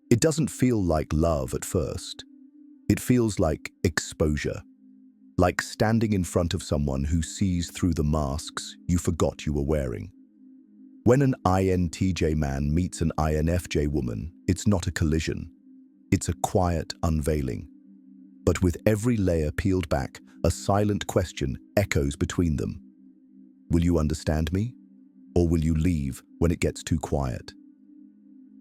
It doesn't feel like love at first. It feels like exposure, like standing in front of someone who sees through the masks you forgot you were wearing. When an INTJ man meets an INFJ woman, it's not a collision. It's a quiet unveiling. But with every layer peeled back, a silent question echoes between them. Will you understand me? Or will you leave when it gets too quiet?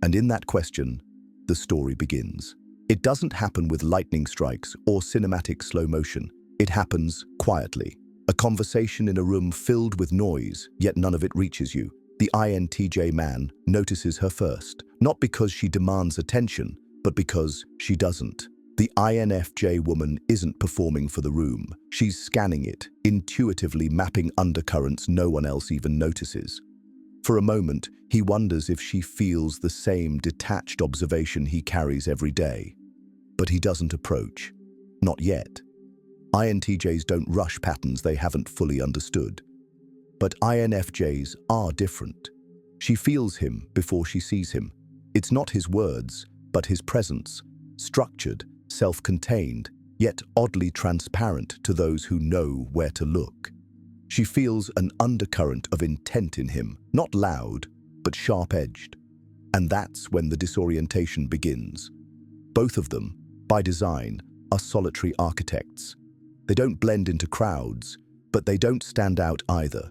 And in that question, the story begins. It doesn't happen with lightning strikes or cinematic slow motion. It happens quietly. A conversation in a room filled with noise, yet none of it reaches you. The INTJ man notices her first, not because she demands attention, but because she doesn't. The INFJ woman isn't performing for the room. She's scanning it, intuitively mapping undercurrents no one else even notices. For a moment, he wonders if she feels the same detached observation he carries every day. But he doesn't approach. Not yet. INTJs don't rush patterns they haven't fully understood. But INFJs are different. She feels him before she sees him. It's not his words, but his presence, structured, self-contained, yet oddly transparent to those who know where to look. She feels an undercurrent of intent in him, not loud, but sharp-edged. And that's when the disorientation begins. Both of them, by design, are solitary architects. They don't blend into crowds, but they don't stand out either.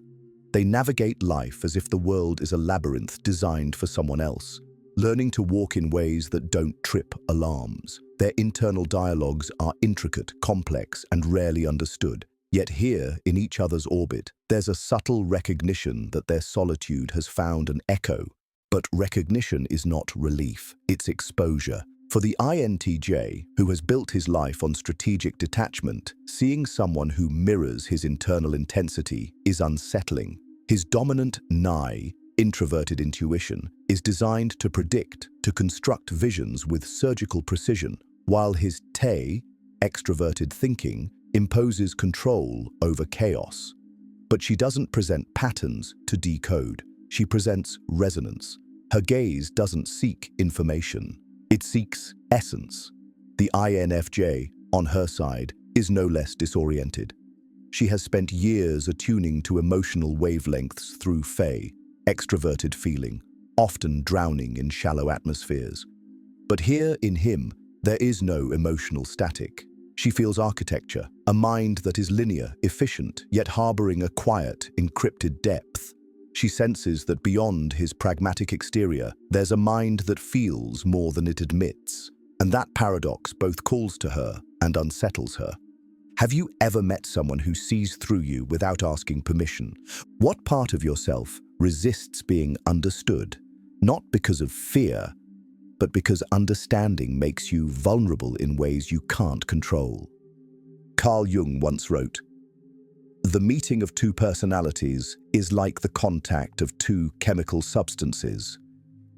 They navigate life as if the world is a labyrinth designed for someone else, learning to walk in ways that don't trip alarms. Their internal dialogues are intricate, complex, and rarely understood. Yet here, in each other's orbit, there's a subtle recognition that their solitude has found an echo. But recognition is not relief, it's exposure. For the INTJ, who has built his life on strategic detachment, seeing someone who mirrors his internal intensity is unsettling. His dominant Ni, introverted intuition, is designed to predict, to construct visions with surgical precision, while his Te, extroverted thinking, imposes control over chaos. But she doesn't present patterns to decode. She presents resonance. Her gaze doesn't seek information. It seeks essence. The INFJ, on her side, is no less disoriented. She has spent years attuning to emotional wavelengths through Fey, extroverted feeling, often drowning in shallow atmospheres. But here in him, there is no emotional static. She feels architecture, a mind that is linear, efficient, yet harboring a quiet, encrypted depth. She senses that beyond his pragmatic exterior, there's a mind that feels more than it admits. And that paradox both calls to her and unsettles her. Have you ever met someone who sees through you without asking permission? What part of yourself resists being understood, not because of fear, but because understanding makes you vulnerable in ways you can't control? Carl Jung once wrote, "The meeting of two personalities is like the contact of two chemical substances.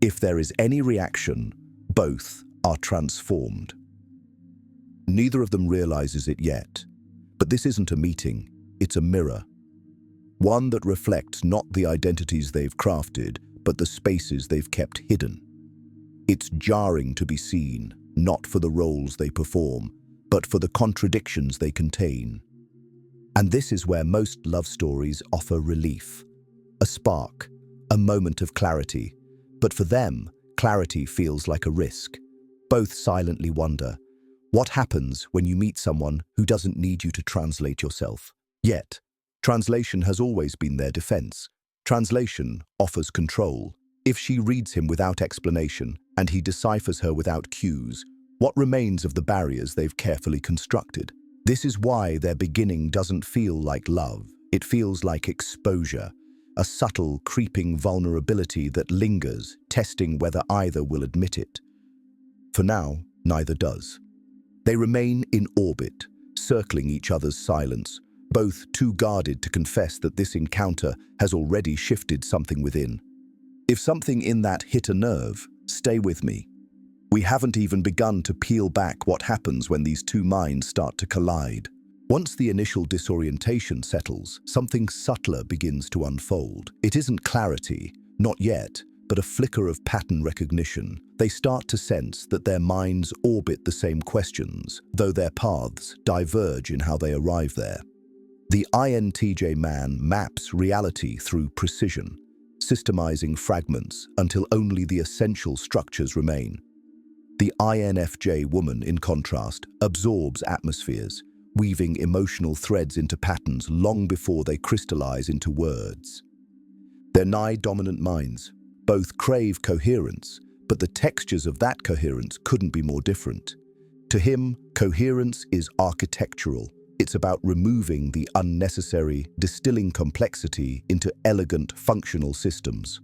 If there is any reaction, both are transformed." Neither of them realizes it yet, but this isn't a meeting, it's a mirror. One that reflects not the identities they've crafted, but the spaces they've kept hidden. It's jarring to be seen, not for the roles they perform, but for the contradictions they contain. And this is where most love stories offer relief. A spark, a moment of clarity. But for them, clarity feels like a risk. Both silently wonder, what happens when you meet someone who doesn't need you to translate yourself? Yet, translation has always been their defense. Translation offers control. If she reads him without explanation, and he deciphers her without cues, what remains of the barriers they've carefully constructed? This is why their beginning doesn't feel like love. It feels like exposure, a subtle, creeping vulnerability that lingers, testing whether either will admit it. For now, neither does. They remain in orbit, circling each other's silence, both too guarded to confess that this encounter has already shifted something within. If something in that hit a nerve, stay with me. We haven't even begun to peel back what happens when these two minds start to collide. Once the initial disorientation settles, something subtler begins to unfold. It isn't clarity, not yet, but a flicker of pattern recognition. They start to sense that their minds orbit the same questions, though their paths diverge in how they arrive there. The INTJ man maps reality through precision, systemizing fragments until only the essential structures remain. The INFJ woman, in contrast, absorbs atmospheres, weaving emotional threads into patterns long before they crystallize into words. Their nigh-dominant minds both crave coherence, but the textures of that coherence couldn't be more different. To him, coherence is architectural. It's about removing the unnecessary, distilling complexity into elegant, functional systems.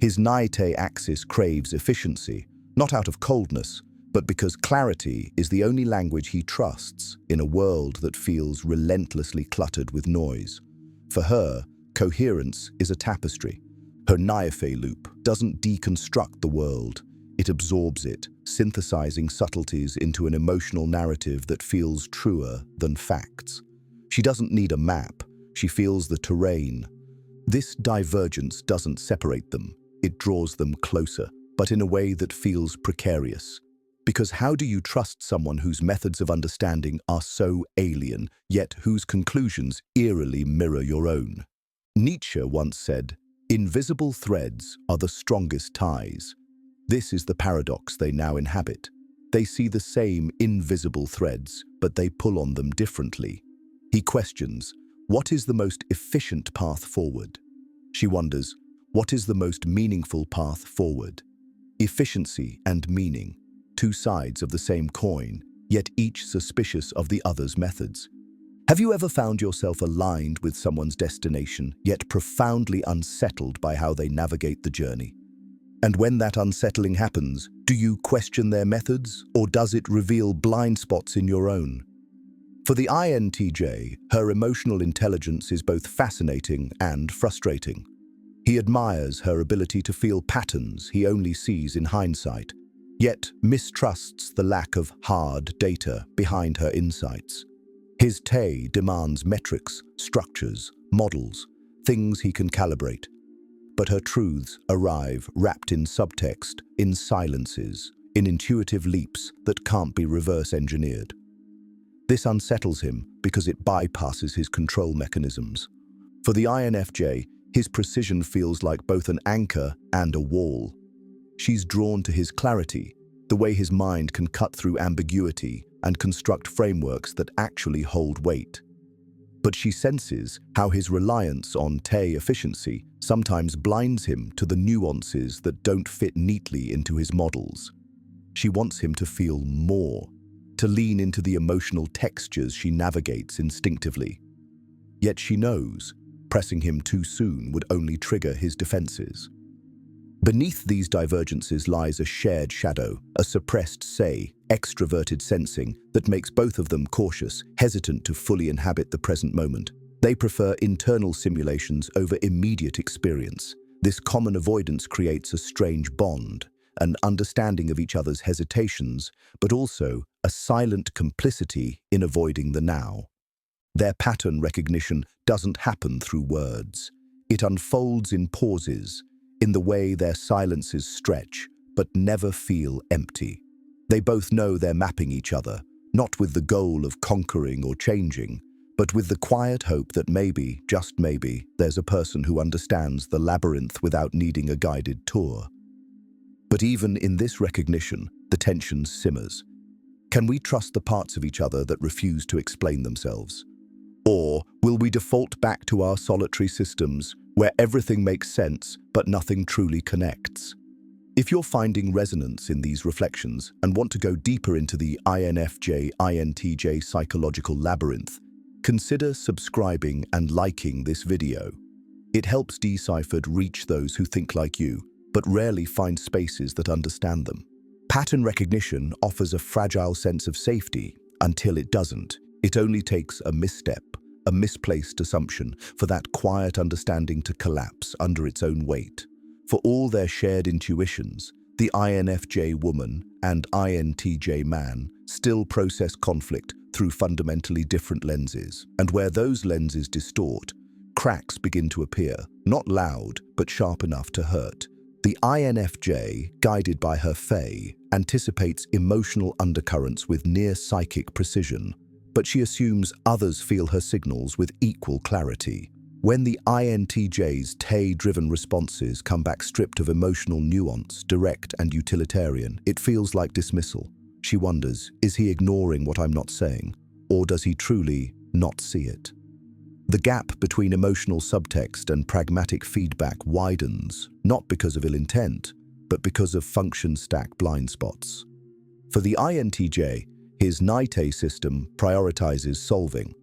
His Naite axis craves efficiency, not out of coldness, but because clarity is the only language he trusts in a world that feels relentlessly cluttered with noise. For her, coherence is a tapestry. Her Naifei loop doesn't deconstruct the world. It absorbs it, synthesizing subtleties into an emotional narrative that feels truer than facts. She doesn't need a map. She feels the terrain. This divergence doesn't separate them. It draws them closer, but in a way that feels precarious. Because how do you trust someone whose methods of understanding are so alien, yet whose conclusions eerily mirror your own? Nietzsche once said, "Invisible threads are the strongest ties." This is the paradox they now inhabit. They see the same invisible threads, but they pull on them differently. He questions, what is the most efficient path forward? She wonders, what is the most meaningful path forward? Efficiency and meaning, two sides of the same coin, yet each suspicious of the other's methods. Have you ever found yourself aligned with someone's destination, yet profoundly unsettled by how they navigate the journey? And when that unsettling happens, do you question their methods, or does it reveal blind spots in your own? For the INTJ, her emotional intelligence is both fascinating and frustrating. He admires her ability to feel patterns he only sees in hindsight, yet mistrusts the lack of hard data behind her insights. His Te demands metrics, structures, models, things he can calibrate. But her truths arrive wrapped in subtext, in silences, in intuitive leaps that can't be reverse-engineered. This unsettles him because it bypasses his control mechanisms. For the INFJ, his precision feels like both an anchor and a wall. She's drawn to his clarity, the way his mind can cut through ambiguity and construct frameworks that actually hold weight. But she senses how his reliance on Te efficiency sometimes blinds him to the nuances that don't fit neatly into his models. She wants him to feel more, to lean into the emotional textures she navigates instinctively. Yet she knows pressing him too soon would only trigger his defenses. Beneath these divergences lies a shared shadow, a suppressed extroverted sensing that makes both of them cautious, hesitant to fully inhabit the present moment. They prefer internal simulations over immediate experience. This common avoidance creates a strange bond, an understanding of each other's hesitations, but also a silent complicity in avoiding the now. Their pattern recognition doesn't happen through words. It unfolds in pauses, in the way their silences stretch, but never feel empty. They both know they're mapping each other, not with the goal of conquering or changing, but with the quiet hope that maybe, just maybe, there's a person who understands the labyrinth without needing a guided tour. But even in this recognition, the tension simmers. Can we trust the parts of each other that refuse to explain themselves? Or will we default back to our solitary systems, where everything makes sense, but nothing truly connects? If you're finding resonance in these reflections and want to go deeper into the INFJ-INTJ psychological labyrinth, consider subscribing and liking this video. It helps Deciphered reach those who think like you, but rarely find spaces that understand them. Pattern recognition offers a fragile sense of safety until it doesn't. It only takes a misstep, a misplaced assumption, for that quiet understanding to collapse under its own weight. For all their shared intuitions, the INFJ woman and INTJ man still process conflict through fundamentally different lenses. And where those lenses distort, cracks begin to appear, not loud, but sharp enough to hurt. The INFJ, guided by her fae, anticipates emotional undercurrents with near-psychic precision, but she assumes others feel her signals with equal clarity. When the INTJ's TE-driven responses come back stripped of emotional nuance, direct and utilitarian, it feels like dismissal. She wonders, is he ignoring what I'm not saying, or does he truly not see it? The gap between emotional subtext and pragmatic feedback widens, not because of ill intent, but because of function stack blind spots. For the INTJ, his NITE system prioritizes solving.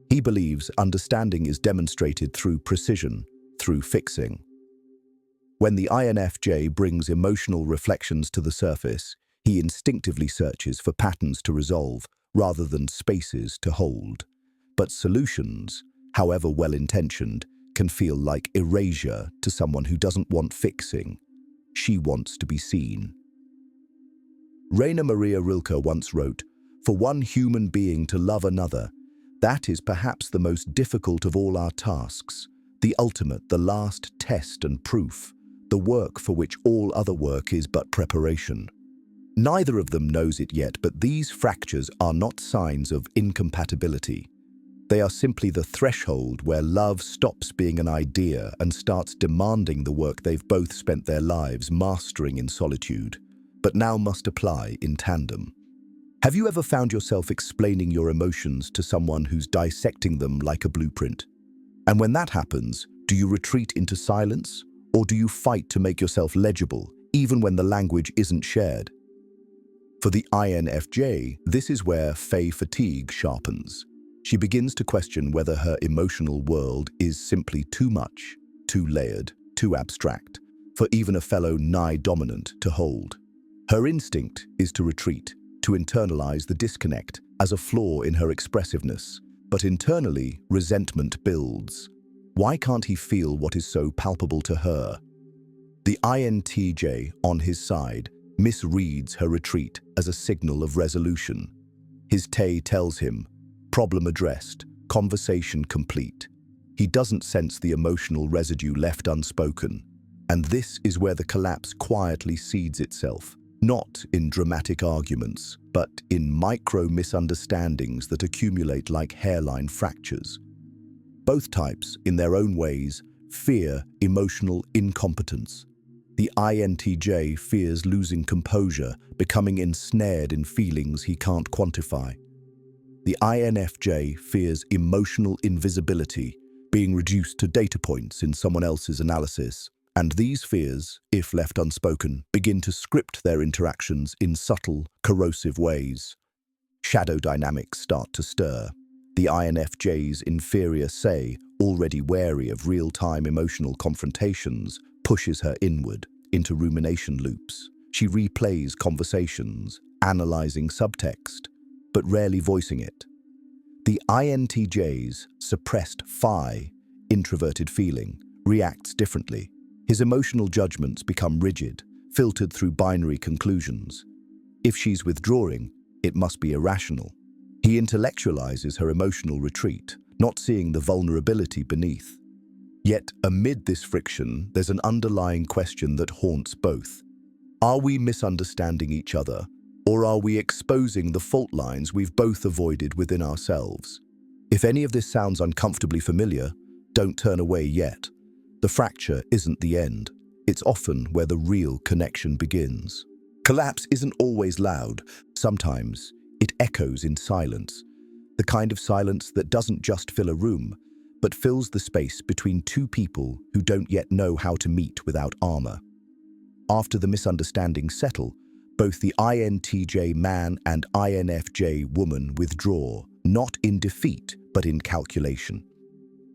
He believes understanding is demonstrated through precision, through fixing. When the INFJ brings emotional reflections to the surface, he instinctively searches for patterns to resolve rather than spaces to hold. But solutions, however well-intentioned, can feel like erasure to someone who doesn't want fixing. She wants to be seen. Rainer Maria Rilke once wrote, "For one human being to love another, that is perhaps the most difficult of all our tasks, the ultimate, the last test and proof, the work for which all other work is but preparation." Neither of them knows it yet, but these fractures are not signs of incompatibility. They are simply the threshold where love stops being an idea and starts demanding the work they've both spent their lives mastering in solitude, but now must apply in tandem. Have you ever found yourself explaining your emotions to someone who's dissecting them like a blueprint? And when that happens, do you retreat into silence, or do you fight to make yourself legible, even when the language isn't shared? For the INFJ, this is where fae fatigue sharpens. She begins to question whether her emotional world is simply too much, too layered, too abstract, for even a fellow dominant to hold. Her instinct is to retreat, to internalize the disconnect as a flaw in her expressiveness, but internally, resentment builds. Why can't he feel what is so palpable to her? The INTJ, on his side, misreads her retreat as a signal of resolution. His TE tells him, problem addressed, conversation complete. He doesn't sense the emotional residue left unspoken, and this is where the collapse quietly seeds itself, not in dramatic arguments, but in micro-misunderstandings that accumulate like hairline fractures. Both types, in their own ways, fear emotional incompetence. The INTJ fears losing composure, becoming ensnared in feelings he can't quantify. The INFJ fears emotional invisibility, being reduced to data points in someone else's analysis. And these fears, if left unspoken, begin to script their interactions in subtle, corrosive ways. Shadow dynamics start to stir. The INFJ's inferior say, already wary of real-time emotional confrontations, pushes her inward, into rumination loops. She replays conversations, analyzing subtext, but rarely voicing it. The INTJ's suppressed phi, introverted feeling, reacts differently. His emotional judgments become rigid, filtered through binary conclusions. If she's withdrawing, it must be irrational. He intellectualizes her emotional retreat, not seeing the vulnerability beneath. Yet, amid this friction, there's an underlying question that haunts both. Are we misunderstanding each other, or are we exposing the fault lines we've both avoided within ourselves? If any of this sounds uncomfortably familiar, don't turn away yet. The fracture isn't the end. It's often where the real connection begins. Collapse isn't always loud. Sometimes it echoes in silence. The kind of silence that doesn't just fill a room, but fills the space between two people who don't yet know how to meet without armor. After the misunderstandings settle, both the INTJ man and INFJ woman withdraw, not in defeat, but in calculation.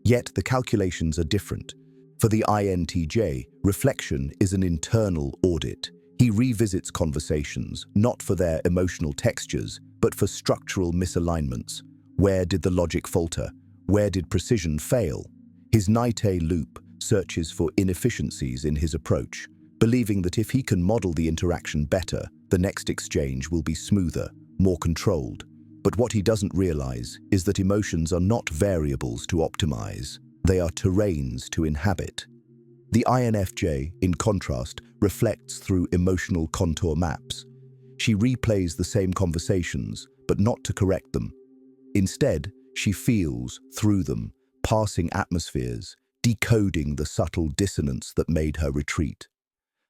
Yet the calculations are different. For the INTJ, reflection is an internal audit. He revisits conversations, not for their emotional textures, but for structural misalignments. Where did the logic falter? Where did precision fail? His NITE loop searches for inefficiencies in his approach, believing that if he can model the interaction better, the next exchange will be smoother, more controlled. But what he doesn't realize is that emotions are not variables to optimize. They are terrains to inhabit. The INFJ, in contrast, reflects through emotional contour maps. She replays the same conversations, but not to correct them. Instead, she feels through them, passing atmospheres, decoding the subtle dissonance that made her retreat.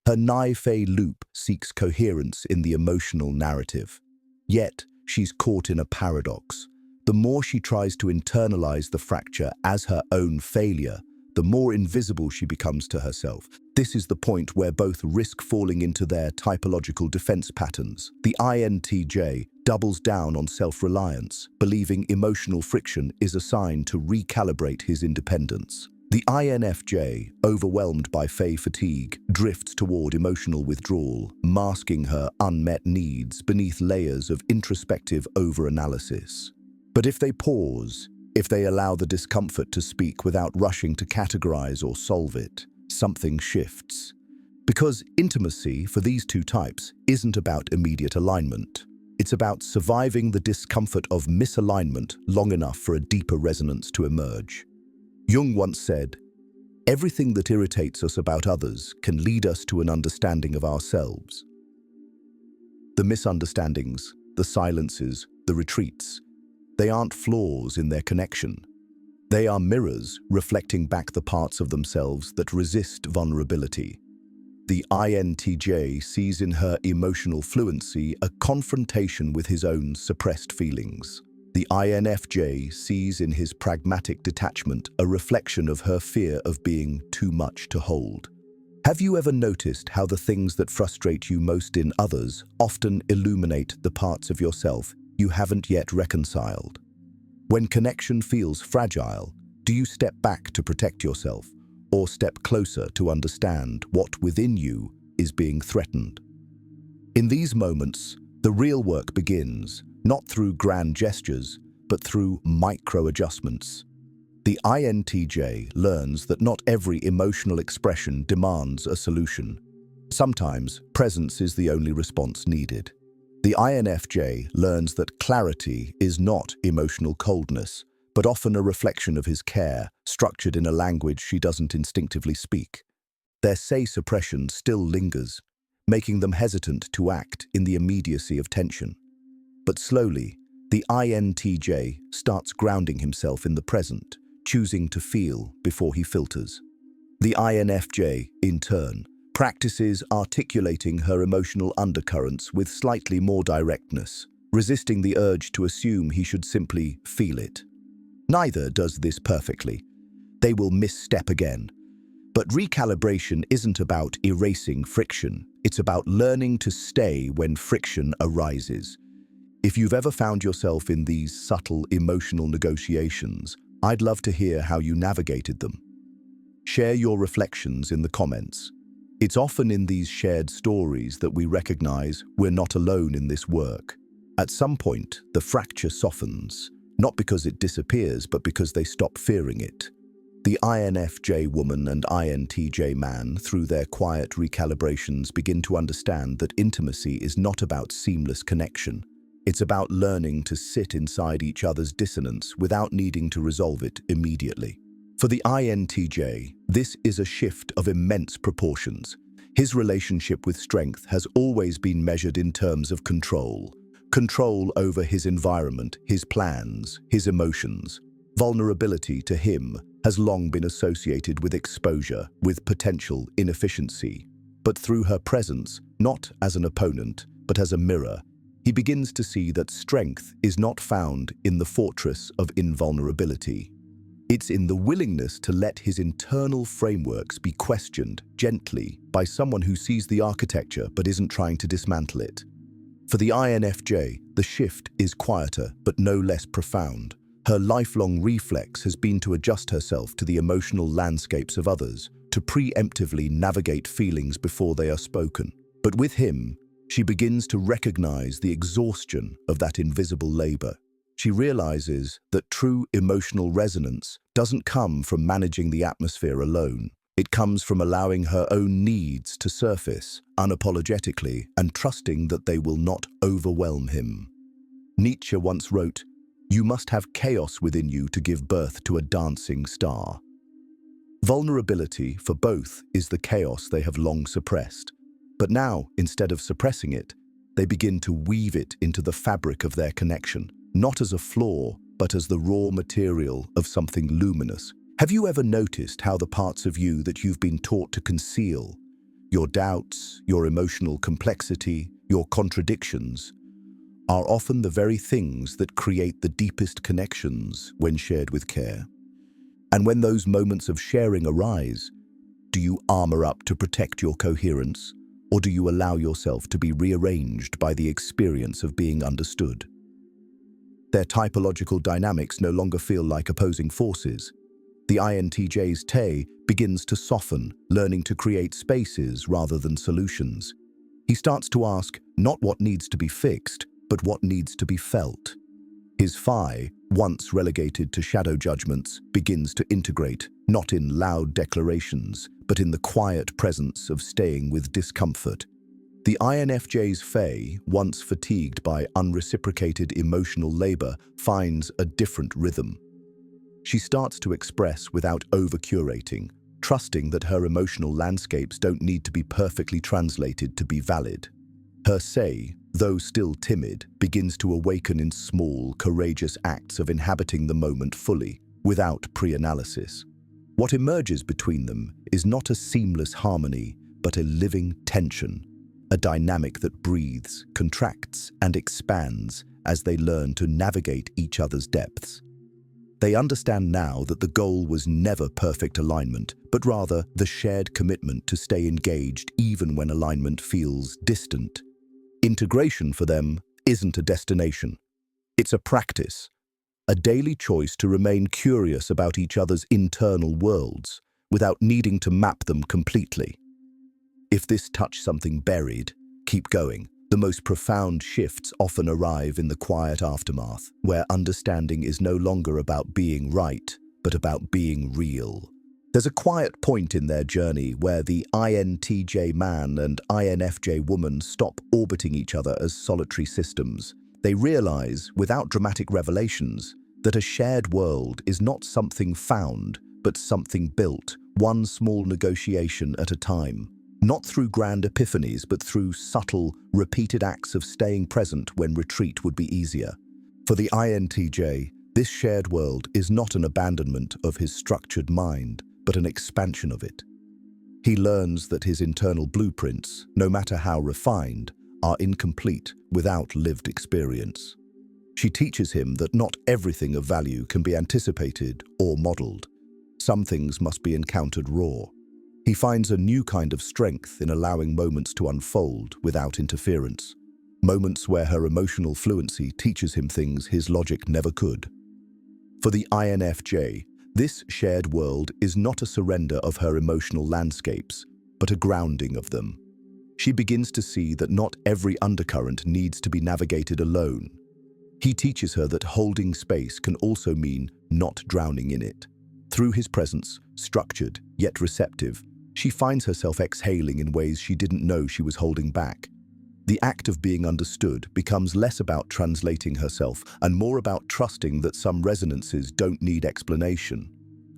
Her Nai-Fei loop seeks coherence in the emotional narrative. Yet, she's caught in a paradox. The more she tries to internalize the fracture as her own failure, the more invisible she becomes to herself. This is the point where both risk falling into their typological defense patterns. The INTJ doubles down on self-reliance, believing emotional friction is a sign to recalibrate his independence. The INFJ, overwhelmed by Fey fatigue, drifts toward emotional withdrawal, masking her unmet needs beneath layers of introspective overanalysis. But if they pause, if they allow the discomfort to speak without rushing to categorize or solve it, something shifts. Because intimacy for these two types isn't about immediate alignment. It's about surviving the discomfort of misalignment long enough for a deeper resonance to emerge. Jung once said, "Everything that irritates us about others can lead us to an understanding of ourselves." The misunderstandings, the silences, the retreats, they aren't flaws in their connection. They are mirrors reflecting back the parts of themselves that resist vulnerability. The INTJ sees in her emotional fluency a confrontation with his own suppressed feelings. The INFJ sees in his pragmatic detachment a reflection of her fear of being too much to hold. Have you ever noticed how the things that frustrate you most in others often illuminate the parts of yourself you haven't yet reconciled? When connection feels fragile, do you step back to protect yourself, or step closer to understand what within you is being threatened? In these moments, the real work begins, not through grand gestures, but through micro-adjustments. The INTJ learns that not every emotional expression demands a solution. Sometimes, presence is the only response needed. The INFJ learns that clarity is not emotional coldness, but often a reflection of his care, structured in a language she doesn't instinctively speak. Their say-suppression still lingers, making them hesitant to act in the immediacy of tension. But slowly, the INTJ starts grounding himself in the present, choosing to feel before he filters. The INFJ, in turn, practices articulating her emotional undercurrents with slightly more directness, resisting the urge to assume he should simply feel it. Neither does this perfectly. They will misstep again. But recalibration isn't about erasing friction. It's about learning to stay when friction arises. If you've ever found yourself in these subtle emotional negotiations, I'd love to hear how you navigated them. Share your reflections in the comments. It's often in these shared stories that we recognize we're not alone in this work. At some point, the fracture softens, not because it disappears, but because they stop fearing it. The INFJ woman and INTJ man, through their quiet recalibrations, begin to understand that intimacy is not about seamless connection. It's about learning to sit inside each other's dissonance without needing to resolve it immediately. For the INTJ, this is a shift of immense proportions. His relationship with strength has always been measured in terms of control. Control over his environment, his plans, his emotions. Vulnerability to him has long been associated with exposure, with potential inefficiency. But through her presence, not as an opponent, but as a mirror, he begins to see that strength is not found in the fortress of invulnerability. It's in the willingness to let his internal frameworks be questioned gently by someone who sees the architecture but isn't trying to dismantle it. For the INFJ, the shift is quieter but no less profound. Her lifelong reflex has been to adjust herself to the emotional landscapes of others, to preemptively navigate feelings before they are spoken. But with him, she begins to recognize the exhaustion of that invisible labor. She realizes that true emotional resonance doesn't come from managing the atmosphere alone. It comes from allowing her own needs to surface unapologetically and trusting that they will not overwhelm him. Nietzsche once wrote, "You must have chaos within you to give birth to a dancing star." Vulnerability for both is the chaos they have long suppressed. But now, instead of suppressing it, they begin to weave it into the fabric of their connection, not as a flaw, but as the raw material of something luminous. Have you ever noticed how the parts of you that you've been taught to conceal, your doubts, your emotional complexity, your contradictions, are often the very things that create the deepest connections when shared with care? And when those moments of sharing arise, do you armor up to protect your coherence, or do you allow yourself to be rearranged by the experience of being understood? Their typological dynamics no longer feel like opposing forces. The INTJ's Te begins to soften, learning to create spaces rather than solutions. He starts to ask not what needs to be fixed, but what needs to be felt. His Phi, once relegated to shadow judgments, begins to integrate, not in loud declarations, but in the quiet presence of staying with discomfort. The INFJ's Fae, once fatigued by unreciprocated emotional labor, finds a different rhythm. She starts to express without over-curating, trusting that her emotional landscapes don't need to be perfectly translated to be valid. Her Say, though still timid, begins to awaken in small, courageous acts of inhabiting the moment fully, without pre-analysis. What emerges between them is not a seamless harmony, but a living tension, a dynamic that breathes, contracts, and expands as they learn to navigate each other's depths. They understand now that the goal was never perfect alignment, but rather the shared commitment to stay engaged even when alignment feels distant. Integration for them isn't a destination. It's a practice, a daily choice to remain curious about each other's internal worlds without needing to map them completely. If this touched something buried, keep going. The most profound shifts often arrive in the quiet aftermath, where understanding is no longer about being right, but about being real. There's a quiet point in their journey where the INTJ man and INFJ woman stop orbiting each other as solitary systems. They realize, without dramatic revelations, that a shared world is not something found, but something built, one small negotiation at a time. Not through grand epiphanies, but through subtle, repeated acts of staying present when retreat would be easier. For the INTJ, this shared world is not an abandonment of his structured mind, but an expansion of it. He learns that his internal blueprints, no matter how refined, are incomplete without lived experience. She teaches him that not everything of value can be anticipated or modeled. Some things must be encountered raw. He finds a new kind of strength in allowing moments to unfold without interference. Moments where her emotional fluency teaches him things his logic never could. For the INFJ, this shared world is not a surrender of her emotional landscapes, but a grounding of them. She begins to see that not every undercurrent needs to be navigated alone. He teaches her that holding space can also mean not drowning in it. Through his presence, structured yet receptive, she finds herself exhaling in ways she didn't know she was holding back. The act of being understood becomes less about translating herself and more about trusting that some resonances don't need explanation.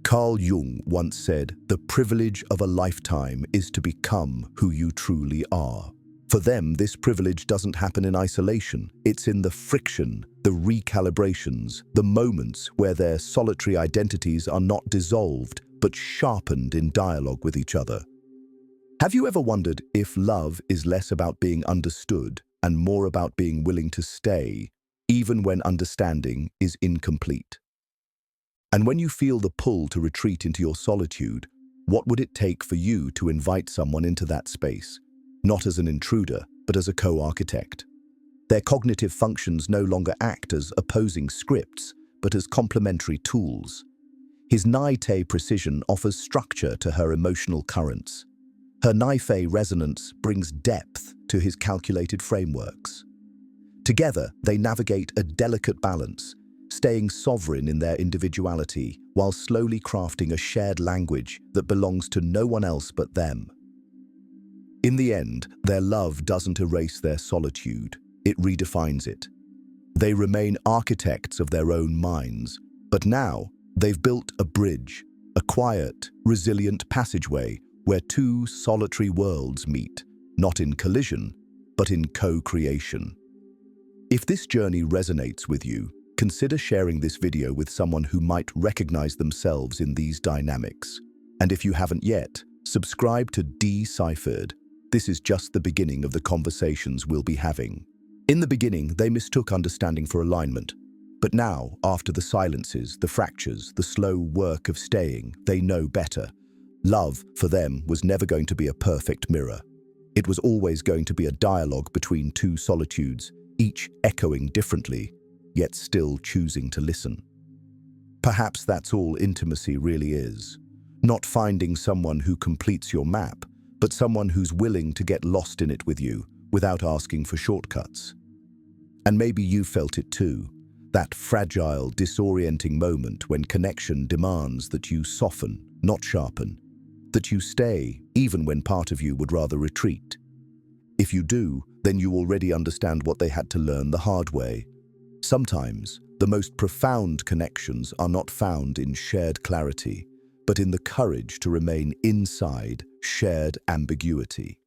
Carl Jung once said, "The privilege of a lifetime is to become who you truly are." For them, this privilege doesn't happen in isolation. It's in the friction, the recalibrations, the moments where their solitary identities are not dissolved, but sharpened in dialogue with each other. Have you ever wondered if love is less about being understood and more about being willing to stay, even when understanding is incomplete? And when you feel the pull to retreat into your solitude, what would it take for you to invite someone into that space, not as an intruder, but as a co-architect? Their cognitive functions no longer act as opposing scripts, but as complementary tools. His Nai-Te precision offers structure to her emotional currents. Her Nai-Fe resonance brings depth to his calculated frameworks. Together, they navigate a delicate balance, staying sovereign in their individuality while slowly crafting a shared language that belongs to no one else but them. In the end, their love doesn't erase their solitude, it redefines it. They remain architects of their own minds, but now they've built a bridge a quiet, resilient passageway where two solitary worlds meet, not in collision, but in co-creation. If this journey resonates with you, consider sharing this video with someone who might recognize themselves in these dynamics. And if you haven't yet, subscribe to Deciphered. This is just the beginning of the conversations we'll be having. In the beginning, they mistook understanding for alignment. But now, after the silences, the fractures, the slow work of staying, they know better. Love, for them, was never going to be a perfect mirror. It was always going to be a dialogue between two solitudes, each echoing differently, yet still choosing to listen. Perhaps that's all intimacy really is. Not finding someone who completes your map, but someone who's willing to get lost in it with you without asking for shortcuts. And maybe you felt it too, that fragile, disorienting moment when connection demands that you soften, not sharpen, that you stay even when part of you would rather retreat. If you do, then you already understand what they had to learn the hard way. Sometimes, the most profound connections are not found in shared clarity, but in the courage to remain inside shared ambiguity.